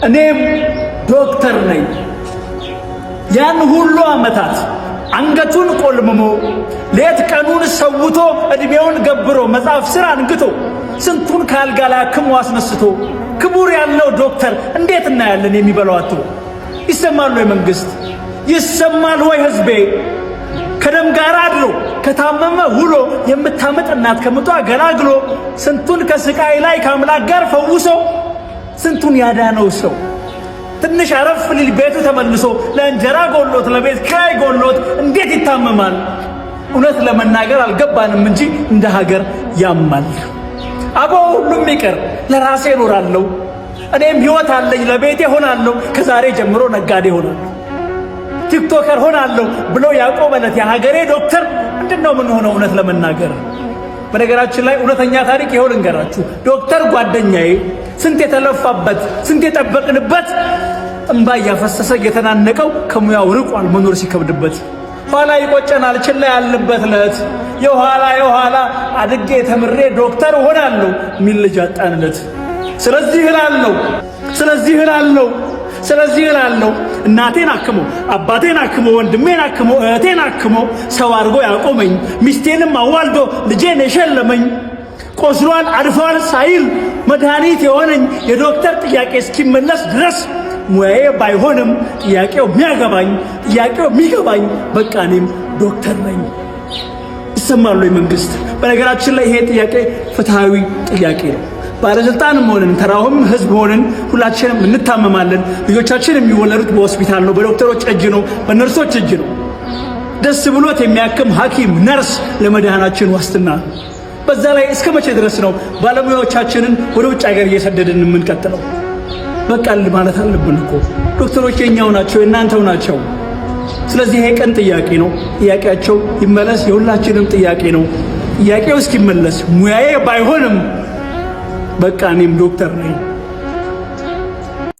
እኔም ዶክተር ነኝ። ያን ሁሉ ዓመታት አንገቱን ቆልምሞ ሌት ቀኑን ሰውቶ እድሜውን ገብሮ መጽሐፍ ስራ አንግቶ ስንቱን ካልጋ ላይ አክሞ አስነስቶ ክቡር ያለው ዶክተር እንዴት እናያለን የሚበላው አጥቶ? ይሰማል ወይ መንግስት? ይሰማል ወይ ህዝቤ? ከደም ጋር አድሮ ከታመመ ውሎ የምታመጥ እናት ከምጧ ገላግሎ ስንቱን ከስቃይ ላይ ከአምላክ ጋር ፈውሶ ስንቱን ያዳነው ሰው ትንሽ አረፍ ሊል ቤቱ ተመልሶ ለእንጀራ ጎሎት ለቤት ኪራይ ጎሎት እንዴት ይታመማል? እውነት ለመናገር አልገባንም እንጂ እንደ ሀገር ያማል። አቦ ሁሉም ይቀር ለራሴ እኖራለሁ፣ እኔም ህይወት አለኝ ለቤቴ ሆናለሁ፣ ከዛሬ ጀምሮ ነጋዴ ሆናለሁ፣ ቲክቶከር ሆናለሁ ብሎ ያቆመለት የሀገሬ ዶክተር ምንድነው ምን ሆነው? እውነት ለመናገር በነገራችን ላይ እውነተኛ ታሪክ ይኸው ልንገራችሁ። ዶክተር ጓደኛዬ ስንት የተለፋበት ስንት የጠበቅንበት እንባ እያፈሰሰ እየተናነቀው ከሙያው ርቋል መኖር ሲከብድበት። ኋላ ይቆጨናል ችላ ያልንበት ለት የኋላ አድጌ ተምሬ ዶክተር ሆናለሁ ሚል ልጅ አጣንለት። ስለዚህ እላለሁ እናቴን አክሞ አባቴን አክሞ ወንድሜን አክሞ እህቴን አክሞ ሰው አድርጎ ያቆመኝ ሚስቴንም አዋልዶ ልጄን የሸለመኝ ቆስሏል አድፏል ሳይል መድኃኒት የሆነኝ የዶክተር ጥያቄ እስኪመለስ ድረስ ሙያዬ ባይሆንም ጥያቄው የሚገባኝ በቃ እኔም ዶክተር ነኝ። ይሰማል ወይ መንግስት? በነገራችን ላይ ይሄ ጥያቄ ፍትሃዊ ጥያቄ ነው። ባለስልጣንም ሆነን ተራውም ህዝብ ሆነን ሁላችንም እንታመማለን። ልጆቻችን የሚወለዱት በሆስፒታል ነው፣ በዶክተሮች እጅ ነው፣ በነርሶች እጅ ነው። ደስ ብሎት የሚያክም ሐኪም ነርስ ለመድኃናችን ዋስትና። በዛ ላይ እስከ መቼ ድረስ ነው ባለሙያዎቻችንን ወደ ውጭ ሀገር እየሰደድን የምንቀጥለው? በቃል ማለት አለብን እኮ ዶክተሮች የኛው ናቸው የእናንተው ናቸው። ስለዚህ ይሄ ቀን ጥያቄ ነው። ጥያቄያቸው ይመለስ፣ የሁላችንም ጥያቄ ነው። ጥያቄው እስኪመለስ ሙያዬ ባይሆንም በቃ እኔም ዶክተር ነኝ።